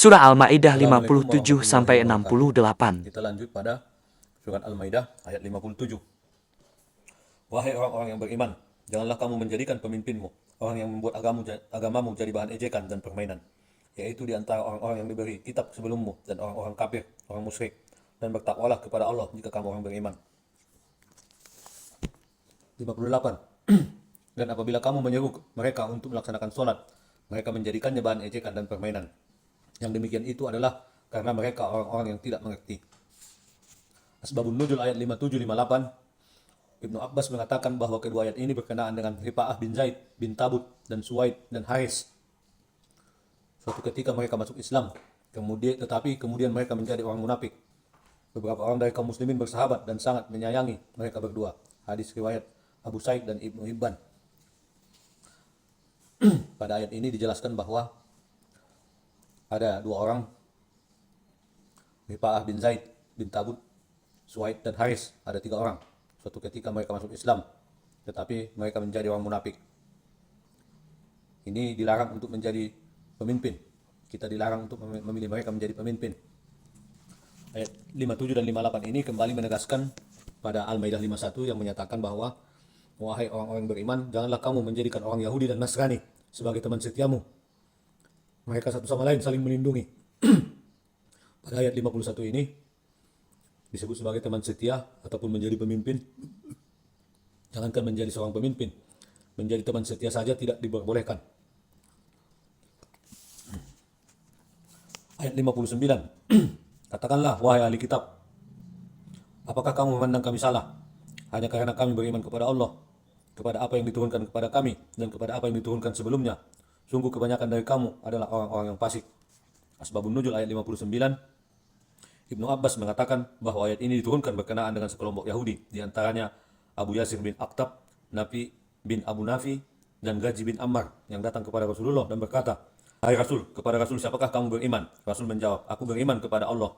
Surah Al-Ma'idah Assalamualaikum 57 sampai warahmatullahi wabarakatuh. 68. Kita lanjut pada surat Al-Maidah ayat 57. Wahai orang-orang yang beriman, janganlah kamu menjadikan pemimpinmu orang yang membuat agamamu jadi bahan ejekan dan permainan, yaitu di antara orang-orang yang diberi kitab sebelummu dan orang-orang kafir, orang musyrik, dan bertakwalah kepada Allah jika kamu orang beriman. 58. Dan apabila kamu menyeru mereka untuk melaksanakan sholat, mereka menjadikannya bahan ejekan dan permainan. Yang demikian itu adalah karena mereka orang-orang yang tidak mengerti. Asbabun Nuzul ayat 57-58. Ibnu Abbas mengatakan bahwa kedua ayat ini berkenaan dengan Rifa'ah bin Zaid bin Tabut dan Suwaid dan Haris. Suatu ketika mereka masuk Islam, tetapi kemudian mereka menjadi orang munafik. Beberapa orang dari kaum muslimin bersahabat dan sangat menyayangi mereka berdua. Hadis riwayat Abu Sa'id dan Ibnu Hibban. Pada ayat ini dijelaskan bahwa ada dua orang, Rifa'ah bin Zaid bin Tabut, Suwaid dan Haris. Ada tiga orang. Suatu ketika mereka masuk Islam, tetapi mereka menjadi orang munafik. Ini dilarang untuk menjadi pemimpin. Kita dilarang untuk memilih mereka menjadi pemimpin. Ayat 57 dan 58 ini kembali menegaskan pada Al-Maidah 51 yang menyatakan bahwa wahai orang-orang beriman, janganlah kamu menjadikan orang Yahudi dan Nasrani sebagai teman setiamu. Mereka satu sama lain saling melindungi. Pada ayat 51 ini disebut sebagai teman setia ataupun menjadi pemimpin. Jangankan menjadi seorang pemimpin, menjadi teman setia saja tidak diperbolehkan. Ayat 59. Katakanlah, wahai ahli kitab, apakah kamu memandang kami salah hanya karena kami beriman kepada Allah, kepada apa yang diturunkan kepada kami dan kepada apa yang diturunkan sebelumnya? Sungguh kebanyakan dari kamu adalah orang-orang yang fasik. Asbabun Nuzul ayat 59. Ibnu Abbas mengatakan bahwa ayat ini diturunkan berkenaan dengan sekelompok Yahudi, di antaranya Abu Yasir bin Akhtab, Nafi bin Abu Nafi, dan Gaji bin Ammar yang datang kepada Rasulullah dan berkata, "Hai Rasul, kepada Rasul siapakah kamu beriman?" Rasul menjawab, "Aku beriman kepada Allah,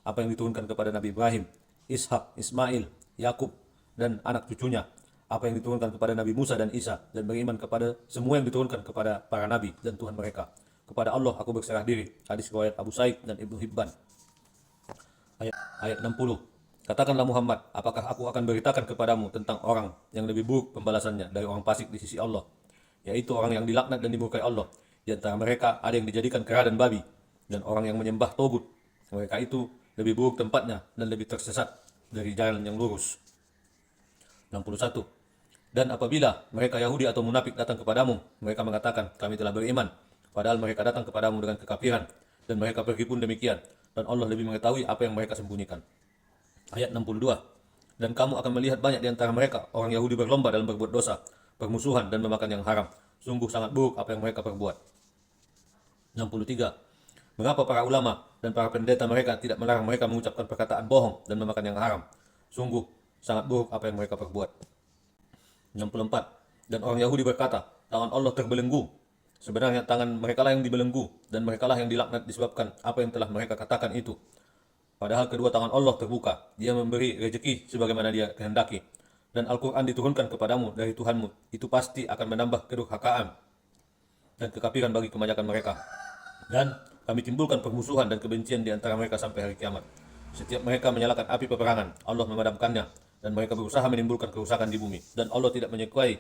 apa yang diturunkan kepada Nabi Ibrahim, Ishak, Ismail, Yakub, dan anak cucunya, apa yang diturunkan kepada Nabi Musa dan Isa, dan beriman kepada semua yang diturunkan kepada para nabi dan Tuhan mereka. Kepada Allah aku berserah diri." Hadis riwayat Abu Sa'id dan Ibnu Hibban. Ayat 60. Katakanlah Muhammad, apakah aku akan beritakan kepadamu tentang orang yang lebih buruk pembalasannya dari orang fasik di sisi Allah, yaitu orang yang dilaknat dan dimurkai Allah. Di antara mereka ada yang dijadikan kera dan babi, dan orang yang menyembah togut. Mereka itu lebih buruk tempatnya dan lebih tersesat dari jalan yang lurus. 61. Dan apabila mereka Yahudi atau munafik datang kepadamu, mereka mengatakan, kami telah beriman, padahal mereka datang kepadamu dengan kekafiran, dan mereka pergi pun demikian, dan Allah lebih mengetahui apa yang mereka sembunyikan. Ayat 62. Dan kamu akan melihat banyak di antara mereka orang Yahudi berlomba dalam berbuat dosa, permusuhan dan memakan yang haram. Sungguh sangat buruk apa yang mereka perbuat. 63. Mengapa para ulama dan para pendeta mereka tidak melarang mereka mengucapkan perkataan bohong dan memakan yang haram? Sungguh sangat buruk apa yang mereka perbuat. 64. Dan orang Yahudi berkata, tangan Allah terbelenggu. Sebenarnya tangan mereka lah yang dibelenggu, dan mereka lah yang dilaknat disebabkan apa yang telah mereka katakan itu. Padahal kedua tangan Allah terbuka, Dia memberi rezeki sebagaimana Dia kehendaki. Dan Al-Quran diturunkan kepadamu dari Tuhanmu, itu pasti akan menambah kedurhakaan dan kekafiran bagi kebanyakan mereka. Dan kami timbulkan permusuhan dan kebencian di antara mereka sampai hari kiamat. Setiap mereka menyalakan api peperangan, Allah memadamkannya, dan mereka berusaha menimbulkan kerusakan di bumi. Dan Allah tidak menyukai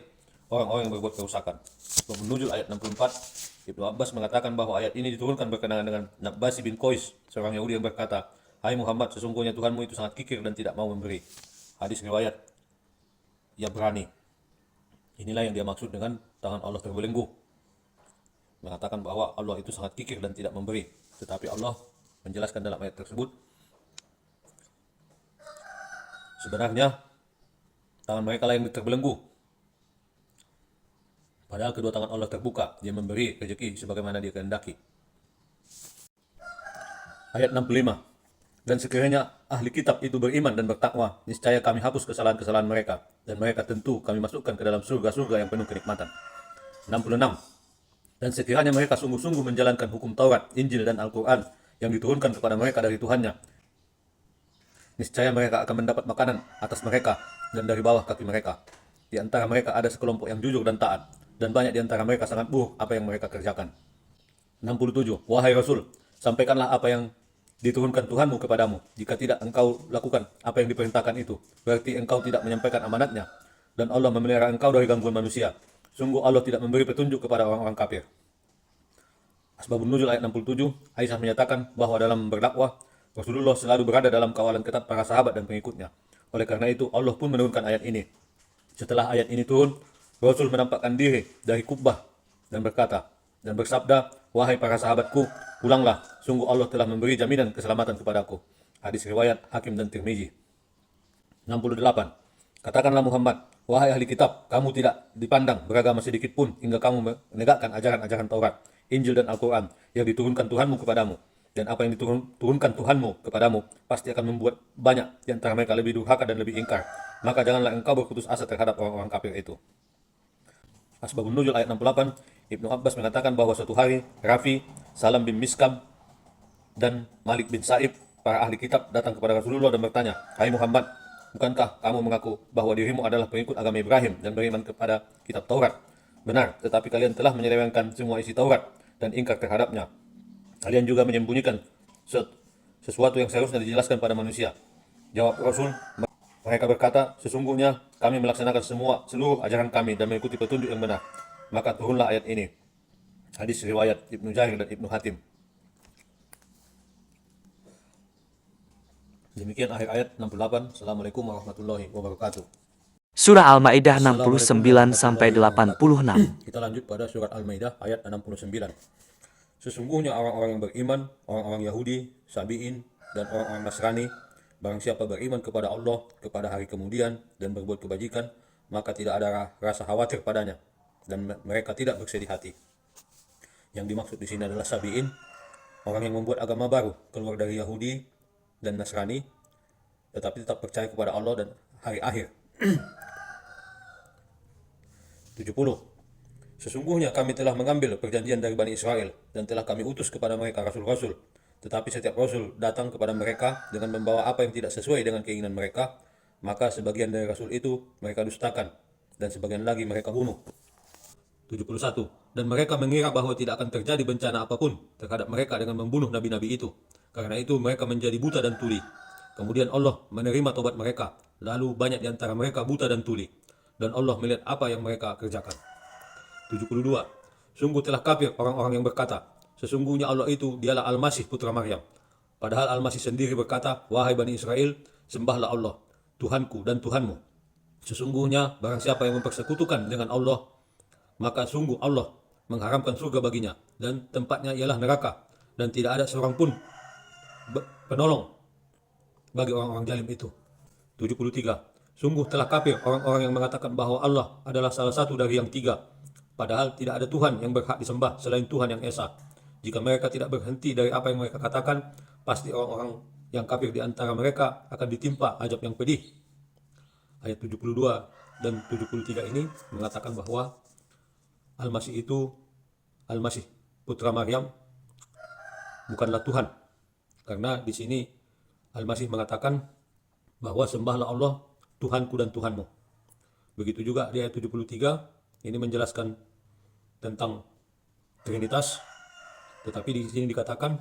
orang-orang yang berbuat kerusakan. Sebab Nuzul ayat 64, Ibnu Abbas mengatakan bahwa ayat ini diturunkan berkenaan dengan Nabasi bin Qais, seorang Yahudi yang berkata, "Hai Muhammad, sesungguhnya Tuhanmu itu sangat kikir dan tidak mau memberi." Hadis riwayat Yabrani. Inilah yang dia maksud dengan tangan Allah terbelenggu. Mengatakan bahwa Allah itu sangat kikir dan tidak memberi. Tetapi Allah menjelaskan dalam ayat tersebut, sebenarnya tangan mereka lah yang terbelenggu. Padahal kedua tangan Allah terbuka, Dia memberi rezeki sebagaimana Dia kehendaki. Ayat 65. Dan sekiranya ahli kitab itu beriman dan bertakwa, niscaya kami hapus kesalahan-kesalahan mereka, dan mereka tentu kami masukkan ke dalam surga-surga yang penuh kenikmatan. 66. Dan sekiranya mereka sungguh-sungguh menjalankan hukum Taurat, Injil, dan Al-Quran yang diturunkan kepada mereka dari Tuhannya, niscaya mereka akan mendapat makanan atas mereka dan dari bawah kaki mereka. Di antara mereka ada sekelompok yang jujur dan taat, dan banyak di antara mereka sangat buruk apa yang mereka kerjakan. 67. Wahai Rasul, Sampaikanlah apa yang diturunkan Tuhanmu kepadamu. Jika tidak engkau lakukan apa yang diperintahkan itu, berarti engkau tidak menyampaikan amanatnya. Dan Allah memelihara engkau dari gangguan manusia. Sungguh Allah tidak memberi petunjuk kepada orang-orang kafir. Asbabun Nuzul ayat 67, Aisyah menyatakan bahwa dalam berdakwah, Rasulullah selalu berada dalam kawalan ketat para sahabat dan pengikutnya. Oleh karena itu, Allah pun menurunkan ayat ini. Setelah ayat ini turun, Rasul menampakkan diri dari kubah dan berkata, dan bersabda, wahai para sahabatku, pulanglah, sungguh Allah telah memberi jaminan keselamatan kepadaku. Hadis riwayat Hakim dan Tirmizi. 68. Katakanlah Muhammad, wahai ahli kitab, kamu tidak dipandang beragama sedikit pun hingga kamu menegakkan ajaran-ajaran Taurat, Injil dan Al-Quran yang diturunkan Tuhanmu kepadamu. Dan apa yang diturunkan Tuhanmu kepadamu pasti akan membuat banyak di antara mereka lebih durhaka dan lebih ingkar. Maka janganlah engkau berputus asa terhadap orang-orang kafir itu. Asbabun Nuzul ayat 68, Ibnu Abbas mengatakan bahwa suatu hari Rafi, Salam bin Miskam, dan Malik bin Sa'ib, para ahli kitab, datang kepada Rasulullah dan bertanya, hai Muhammad, bukankah kamu mengaku bahwa dirimu adalah pengikut agama Ibrahim dan beriman kepada kitab Taurat? Benar, tetapi kalian telah menyelewengkan semua isi Taurat dan ingkar terhadapnya. Kalian juga menyembunyikan sesuatu yang seharusnya dijelaskan pada manusia. Jawab Rasul, mereka berkata, sesungguhnya kami melaksanakan seluruh ajaran kami dan mengikuti petunjuk yang benar. Maka turunlah ayat ini. Hadis riwayat Ibnu Jarir dan Ibnu Hatim. Demikian akhir ayat 68. Assalamualaikum warahmatullahi wabarakatuh. Surah Al-Maidah 69-86. Kita lanjut pada surat Al-Maidah ayat 69. Sesungguhnya orang-orang yang beriman, orang-orang Yahudi, Sabi'in, dan orang-orang Nasrani, barang siapa beriman kepada Allah, kepada hari kemudian, dan berbuat kebajikan, maka tidak ada rasa khawatir padanya, dan mereka tidak bersedih hati. Yang dimaksud di sini adalah Sabi'in, orang yang membuat agama baru, keluar dari Yahudi dan Nasrani, tetapi tetap percaya kepada Allah dan hari akhir. 70. Sesungguhnya kami telah mengambil perjanjian dari Bani Israel dan telah kami utus kepada mereka rasul-rasul. Tetapi setiap rasul datang kepada mereka dengan membawa apa yang tidak sesuai dengan keinginan mereka, maka sebagian dari rasul itu mereka dustakan dan sebagian lagi mereka bunuh. 71. Dan mereka mengira bahwa tidak akan terjadi bencana apapun terhadap mereka dengan membunuh nabi-nabi itu. Karena itu mereka menjadi buta dan tuli. Kemudian Allah menerima tobat mereka, lalu banyak di antara mereka buta dan tuli. Dan Allah melihat apa yang mereka kerjakan. 72. Sungguh telah kafir orang-orang yang berkata, sesungguhnya Allah itu dialah Al-Masih putra Maryam. Padahal Al-Masih sendiri berkata, wahai Bani Israel, sembahlah Allah, Tuhanku dan Tuhanmu. Sesungguhnya barang siapa yang mempersekutukan dengan Allah, maka sungguh Allah mengharamkan surga baginya, dan tempatnya ialah neraka, dan tidak ada seorang pun penolong bagi orang-orang zalim itu. 73. Sungguh telah kafir orang-orang yang mengatakan bahwa Allah adalah salah satu dari yang tiga, padahal tidak ada Tuhan yang berhak disembah selain Tuhan yang Esa. Jika mereka tidak berhenti dari apa yang mereka katakan, pasti orang-orang yang kafir di antara mereka akan ditimpa azab yang pedih. Ayat 72 dan 73 ini mengatakan bahwa Al-Masih itu, Al-Masih putra Maryam, bukanlah Tuhan. Karena di sini Al-Masih mengatakan bahwa sembahlah Allah, Tuhanku dan Tuhanmu. Begitu juga di ayat 73, ini menjelaskan tentang Trinitas. Tetapi di sini dikatakan,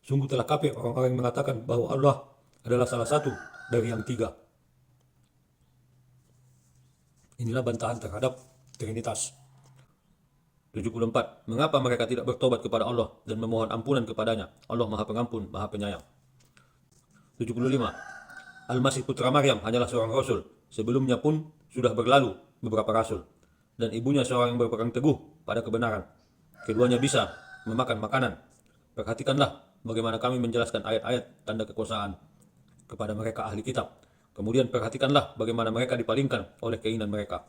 sungguh telah kafir orang-orang yang mengatakan bahwa Allah adalah salah satu dari yang tiga. Inilah bantahan terhadap Trinitas. 74. Mengapa mereka tidak bertobat kepada Allah dan memohon ampunan kepadanya? Allah Maha Pengampun, Maha Penyayang. 75. Al-Masih putra Maryam hanyalah seorang rasul. Sebelumnya pun sudah berlalu beberapa rasul. Dan ibunya seorang yang berpegang teguh pada kebenaran. Keduanya bisa memakan makanan. Perhatikanlah bagaimana kami menjelaskan ayat-ayat tanda kekuasaan kepada mereka ahli kitab. Kemudian perhatikanlah bagaimana mereka dipalingkan oleh keinginan mereka.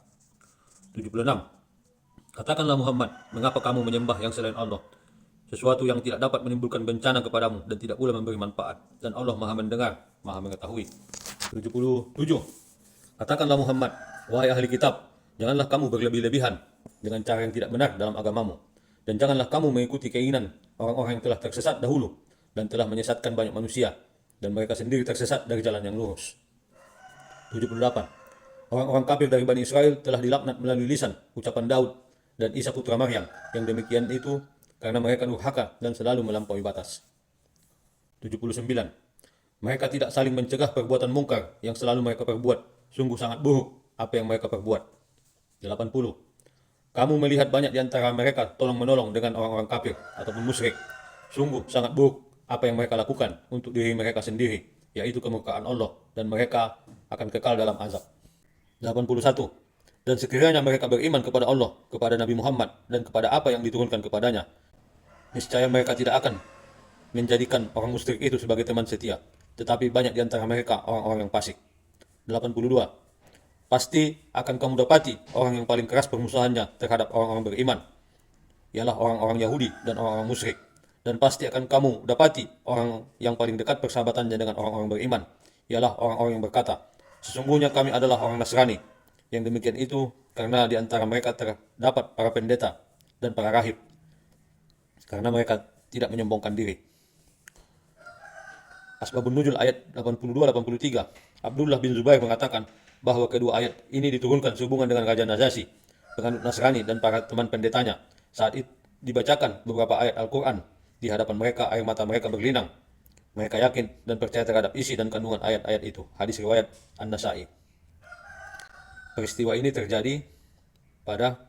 76. Katakanlah Muhammad, mengapa kamu menyembah yang selain Allah? Sesuatu yang tidak dapat menimbulkan bencana kepadamu dan tidak pula memberi manfaat. Dan Allah Maha mendengar, Maha mengetahui. 77. Katakanlah Muhammad, wahai ahli kitab, janganlah kamu berlebih-lebihan dengan cara yang tidak benar dalam agamamu. Dan janganlah kamu mengikuti keinginan orang-orang yang telah tersesat dahulu dan telah menyesatkan banyak manusia. Dan mereka sendiri tersesat dari jalan yang lurus. 78. Orang-orang kafir dari Bani Israel telah dilaknat melalui lisan, ucapan Daud, dan Isa putra Maryam. Yang demikian itu karena mereka durhaka dan selalu melampaui batas. 79. Mereka tidak saling mencegah perbuatan mungkar yang selalu mereka perbuat. Sungguh sangat buruk apa yang mereka perbuat. 80. Kamu melihat banyak di antara mereka tolong-menolong dengan orang-orang kafir ataupun musyrik. Sungguh sangat buruk apa yang mereka lakukan untuk diri mereka sendiri, yaitu kemurkaan Allah, dan mereka akan kekal dalam azab. 81. Dan sekiranya mereka beriman kepada Allah, kepada Nabi Muhammad, dan kepada apa yang diturunkan kepadanya, niscaya mereka tidak akan menjadikan orang musyrik itu sebagai teman setia, tetapi banyak di antara mereka orang-orang yang fasik. 82. Pasti akan kamu dapati orang yang paling keras permusuhannya terhadap orang-orang beriman, ialah orang-orang Yahudi dan orang-orang musyrik. Dan pasti akan kamu dapati orang yang paling dekat persahabatannya dengan orang-orang beriman, ialah orang-orang yang berkata, sesungguhnya kami adalah orang Nasrani. Yang demikian itu karena di antara mereka terdapat para pendeta dan para rahib, karena mereka tidak menyombongkan diri. Asbabun Nuzul ayat 82-83. Abdullah bin Zubair mengatakan bahwa kedua ayat ini diturunkan sehubungan dengan Raja Najasyi, penganut Nasrani, dan para teman pendetanya. Saat itu dibacakan beberapa ayat Al-Quran di hadapan mereka, air mata mereka berlinang. Mereka yakin dan percaya terhadap isi dan kandungan ayat-ayat itu. Hadis riwayat An-Nasai. Peristiwa ini terjadi pada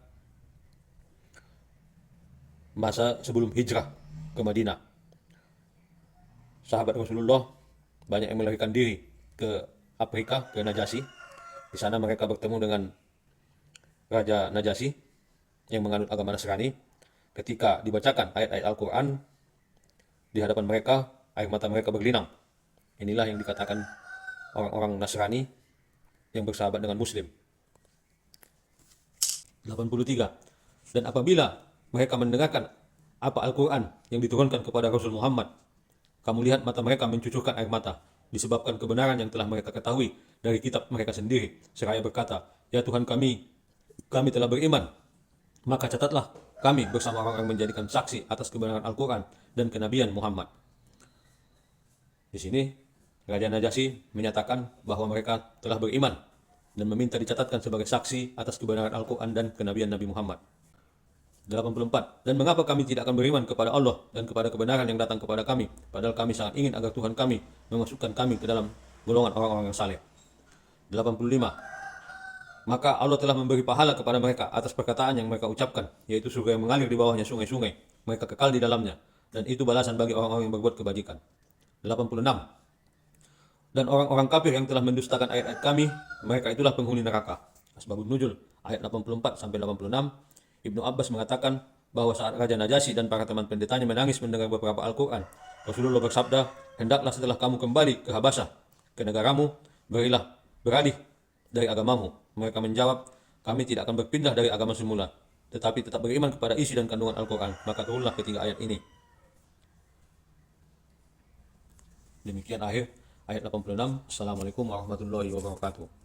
masa sebelum hijrah ke Madinah. Sahabat Rasulullah banyak yang melarikan diri ke Afrika, ke Najasyi. Di sana mereka bertemu dengan Raja Najasyi yang menganut agama Nasrani. Ketika dibacakan ayat-ayat Al-Quran di hadapan mereka, air mata mereka berlinang. Inilah yang dikatakan orang-orang Nasrani yang bersahabat dengan Muslim. 83. Dan apabila mereka mendengarkan apa Al-Quran yang diturunkan kepada Rasul Muhammad, kamu lihat mata mereka mencucurkan air mata, disebabkan kebenaran yang telah mereka ketahui dari kitab mereka sendiri, seraya berkata, ya Tuhan kami telah beriman. Maka catatlah kami bersama orang yang menjadikan saksi atas kebenaran Al-Quran dan kenabian Muhammad. Di sini Raja Najasyi menyatakan bahwa mereka telah beriman dan meminta dicatatkan sebagai saksi atas kebenaran Al-Quran dan kenabian Nabi Muhammad. 84. Dan mengapa kami tidak akan beriman kepada Allah dan kepada kebenaran yang datang kepada kami, padahal kami sangat ingin agar Tuhan kami memasukkan kami ke dalam golongan orang-orang yang saleh. 85. Maka Allah telah memberi pahala kepada mereka atas perkataan yang mereka ucapkan, yaitu surga yang mengalir di bawahnya sungai-sungai, mereka kekal di dalamnya, dan itu balasan bagi orang-orang yang berbuat kebajikan. 86. Dan orang-orang kafir yang telah mendustakan ayat-ayat kami, mereka itulah penghuni neraka. Asbabun Nuzul ayat 84-86. Ibnu Abbas mengatakan bahwa saat Raja Najasyi dan para teman pendetanya menangis mendengar beberapa Al-Quran, Rasulullah bersabda, hendaklah setelah kamu kembali ke Habasyah, ke negaramu, beralih dari agamamu. Mereka menjawab, kami tidak akan berpindah dari agama semula, tetapi tetap beriman kepada isi dan kandungan Al-Quran. Maka turunlah ketiga ayat ini. Demikian akhir ayat 86. Assalamualaikum warahmatullahi wabarakatuh.